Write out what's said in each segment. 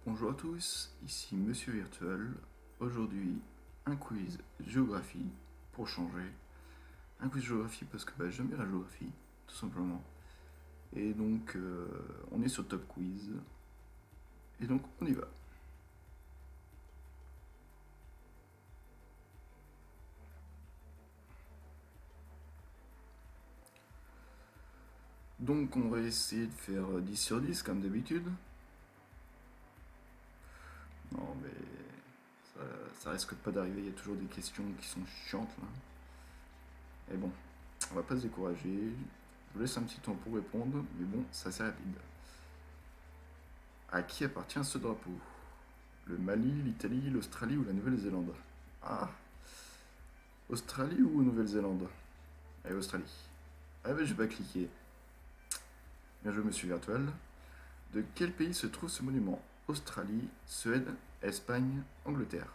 Bonjour à tous, ici Monsieur Virtuel. Aujourd'hui, un quiz géographie pour changer. Un quiz géographie parce que j'aime bien la géographie, tout simplement. Et donc, on est sur Top Quiz. Et donc, on y va. Donc, on va essayer de faire 10 sur 10 comme d'habitude. Non, mais ça risque pas d'arriver, il y a toujours des questions qui sont chiantes là. Et bon, on va pas se décourager. Je vous laisse un petit temps pour répondre, mais bon, c'est assez rapide. À qui appartient ce drapeau? Le Mali, l'Italie, l'Australie ou la Nouvelle-Zélande? Ah, Australie ou Nouvelle-Zélande? Allez, Australie. Ah ben, je vais pas cliquer. Bien joué, monsieur Virtuel. De quel pays se trouve ce monument? Australie, Suède, Espagne, Angleterre.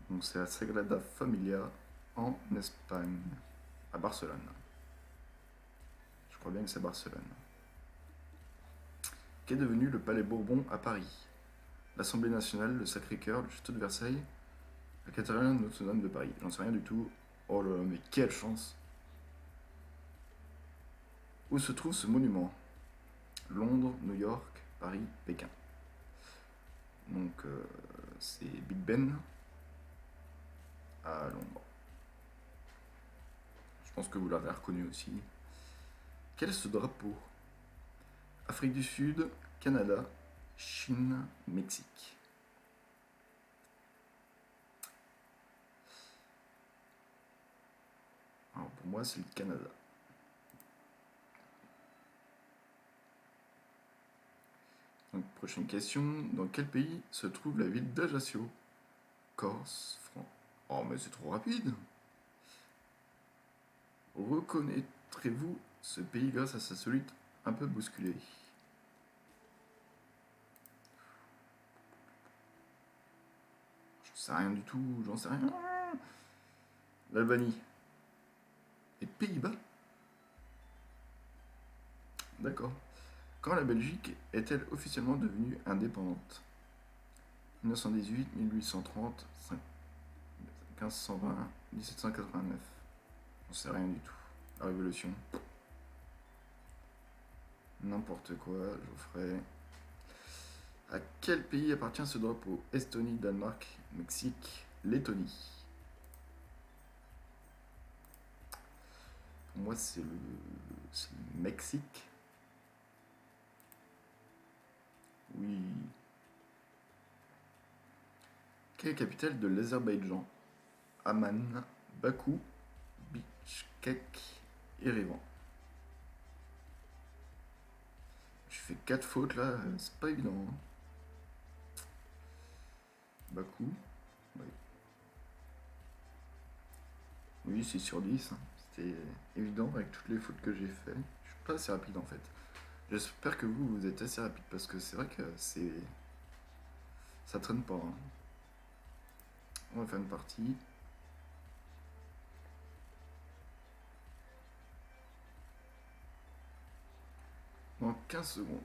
Donc c'est la Sagrada Familia en Espagne, à Barcelone. Je crois bien que c'est Barcelone. Qu'est devenu le Palais Bourbon à Paris? L'Assemblée nationale, le Sacré-Cœur, le Château de Versailles, la cathédrale Notre-Dame de Paris. J'en sais rien du tout. Oh là là, mais quelle chance! Où se trouve ce monument? Londres, New York, Paris, Pékin. Donc c'est Big Ben à Londres. Je pense que vous l'avez reconnu aussi. Quel est ce drapeau? Afrique du Sud, Canada, Chine, Mexique. Alors pour moi c'est le Canada. Donc prochaine question, dans quel pays se trouve la ville d'Ajaccio? Corse, France. Oh mais c'est trop rapide! Reconnaîtrez-vous ce pays grâce à sa solide un peu bousculée? J'en sais rien du tout, j'en sais rien. L'Albanie. Les Pays-Bas? D'accord. Quand la Belgique est-elle officiellement devenue indépendante? 1918, 1830, 1520, 1789. J'en sais rien du tout. La Révolution. N'importe quoi, Geoffrey. À quel pays appartient ce drapeau? Estonie, Danemark, Mexique, Lettonie. Pour moi, c'est le Mexique. Oui. Quelle est la capitale de l'Azerbaïdjan? Amman, Bakou, Bichkek, Erevan. Je fais 4 fautes là, c'est pas évident. Hein. Bakou. Oui, oui 6 sur 10. Hein. C'était évident avec toutes les fautes que j'ai fait. Je suis pas assez rapide en fait. J'espère que vous êtes assez rapide parce que c'est vrai que c'est. Ça traîne pas. Hein. On va faire une partie. Dans 15 secondes.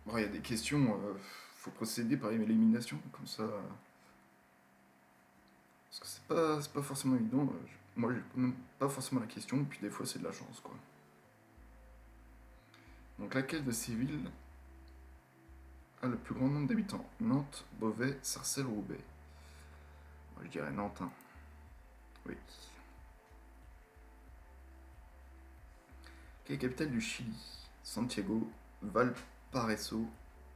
Bon, il y a des questions, faut procéder par élimination, comme ça. Parce que c'est pas forcément évident. Moi, j'ai même pas forcément la question, puis des fois, c'est de la chance, quoi. Donc, laquelle de ces villes a le plus grand nombre d'habitants? Nantes, Beauvais, Sarcelles, Roubaix. Moi, je dirais Nantes. Hein. Oui. Quelle est la capitale du Chili? Santiago, Valparaiso,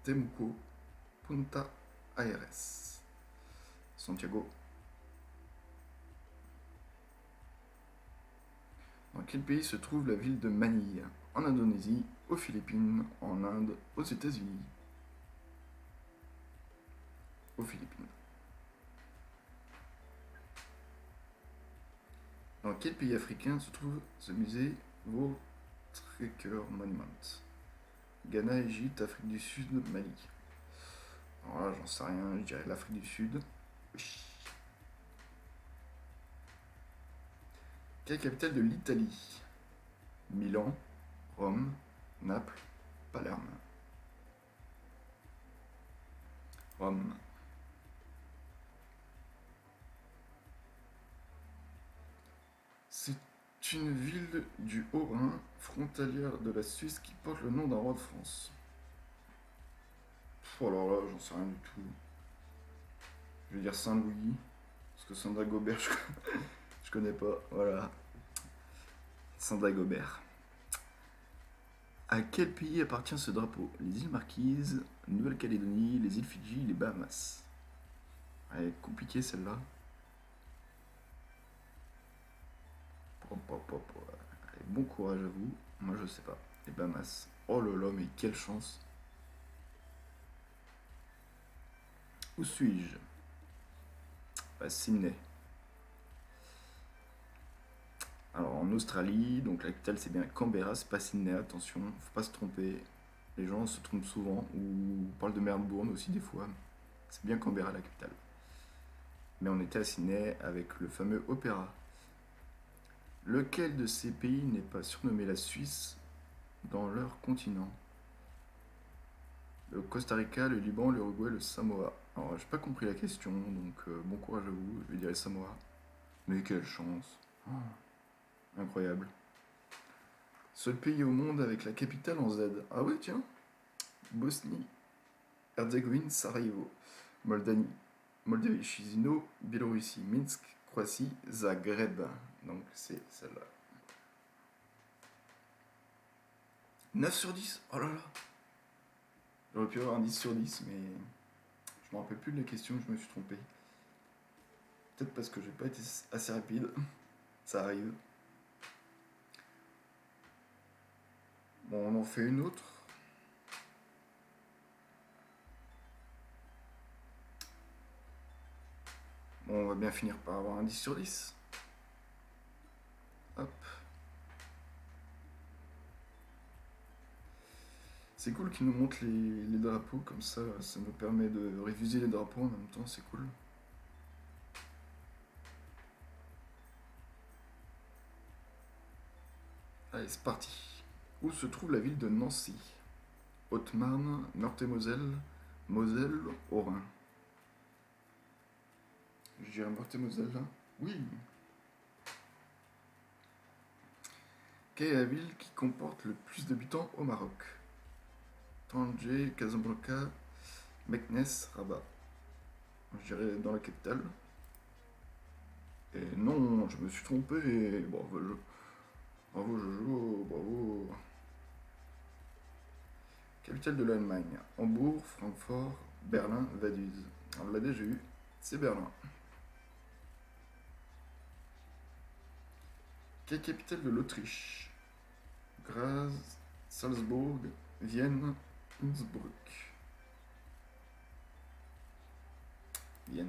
Temuco, Punta Aires. Santiago. Dans quel pays se trouve la ville de Manille? En Indonésie, aux Philippines, en Inde, aux États-Unis. Aux Philippines. Dans quel pays africain se trouve ce musée World Monument? Ghana, Égypte, Afrique du Sud, Mali. Alors là, j'en sais rien, je dirais l'Afrique du Sud. Oui. Quelle est la capitale de l'Italie? Milan, Rome, Naples, Palerme, Rome. C'est une ville du Haut-Rhin, frontalière de la Suisse, qui porte le nom d'un roi de France. Pff, alors là, j'en sais rien du tout. Je vais dire Saint-Louis, parce que Saint-Dagobert, je connais pas. Voilà, Saint-Dagobert. À quel pays appartient ce drapeau? Les îles Marquises, Nouvelle-Calédonie, les îles Fidji, les Bahamas. Elle est compliquée celle-là. Allez, bon courage à vous. Moi je sais pas. Les Bahamas. Oh là là, mais quelle chance. Où suis-je? Sydney. Alors en Australie, donc la capitale c'est bien Canberra, c'est pas Sydney, attention, faut pas se tromper. Les gens se trompent souvent, ou parlent de Melbourne aussi des fois. C'est bien Canberra la capitale. Mais on était à Sydney avec le fameux opéra. Lequel de ces pays n'est pas surnommé la Suisse dans leur continent? Le Costa Rica, le Liban, l'Uruguay, le Samoa. Alors, j'ai pas compris la question, donc bon courage à vous, je vais dire le Samoa. Mais quelle chance! Oh, incroyable. Seul pays au monde avec la capitale en Z. Ah ouais, tiens. Bosnie, Herzégovine, Sarajevo. Moldanie, Moldavie, Chisinau, Biélorussie, Minsk, Croatie, Zagreb. Donc c'est celle-là. 9 sur 10. Oh là là. J'aurais pu avoir un 10 sur 10, mais je me rappelle plus de la question, je me suis trompé. Peut-être parce que j'ai pas été assez rapide. Ça arrive. Bon, on en fait une autre. Bon, on va bien finir par avoir un 10 sur 10. Hop. C'est cool qu'ils nous montrent les drapeaux, comme ça nous permet de réviser les drapeaux en même temps, c'est cool. Allez, c'est parti. Où se trouve la ville de Nancy? Haute-Marne, Meurthe-et-Moselle, Moselle, Haut-Rhin. Je dirais Meurthe-et-Moselle là. Oui. Quelle est la ville qui comporte le plus d'habitants au Maroc? Tanger, Casablanca, Meknès, Rabat. Je dirais dans la capitale. Et non, je me suis trompé. Bravo Jojo, bravo. Capitale de l'Allemagne. Hambourg, Francfort, Berlin, Vaduz. On l'a déjà eu, c'est Berlin. Quelle capitale de l'Autriche? Graz, Salzbourg, Vienne, Innsbruck. Vienne.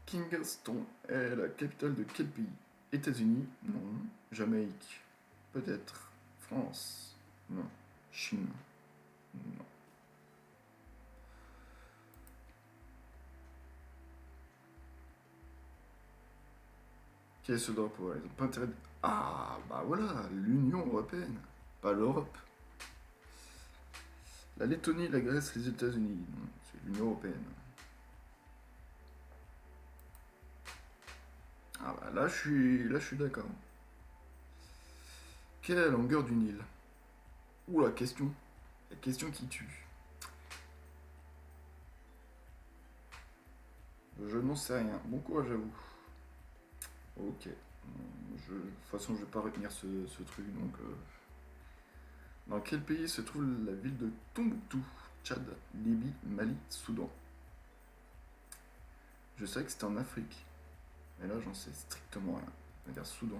Kingston est la capitale de quel pays? États-Unis? Non. Jamaïque? Peut-être. France? Non. Chine? Non. Quel est ce drapeau? Ils ont pas intérêt de... Ah, bah voilà, l'Union Européenne, pas l'Europe. La Lettonie, la Grèce, les États-Unis. Non, c'est l'Union Européenne. Ah bah là je suis d'accord. Quelle est la longueur du Nil? Ouh la question. La question qui tue. Je n'en sais rien. Bon courage à vous. Ok. De toute façon, je vais pas retenir ce truc, donc... Dans quel pays se trouve la ville de Tombouctou? Tchad, Libye, Mali, Soudan. Je savais que c'était en Afrique. Mais là, j'en sais strictement rien. On va dire Soudan.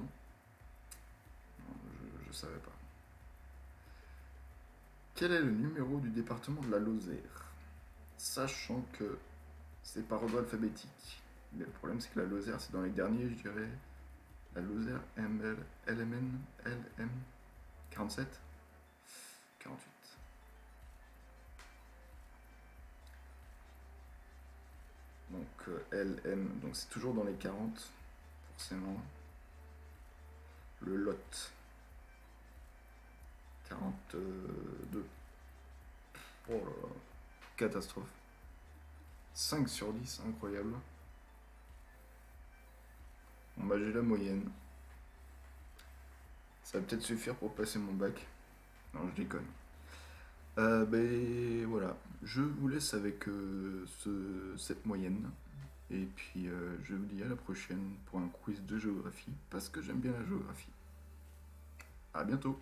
Non, je savais pas. Quel est le numéro du département de la Lozère? Sachant que c'est par ordre alphabétique. Mais le problème, c'est que la Lozère, c'est dans les derniers, je dirais. La Lozère, ML, LMN, LM, 47, 48. Donc LM, donc c'est toujours dans les 40, forcément. Le Lot. 42. Oh là là. Catastrophe. 5 sur 10, incroyable. Bon bah j'ai la moyenne. Ça va peut-être suffire pour passer mon bac. Non, je déconne. Ben voilà, je vous laisse avec cette moyenne. Et puis je vous dis à la prochaine pour un quiz de géographie, parce que j'aime bien la géographie. À bientôt.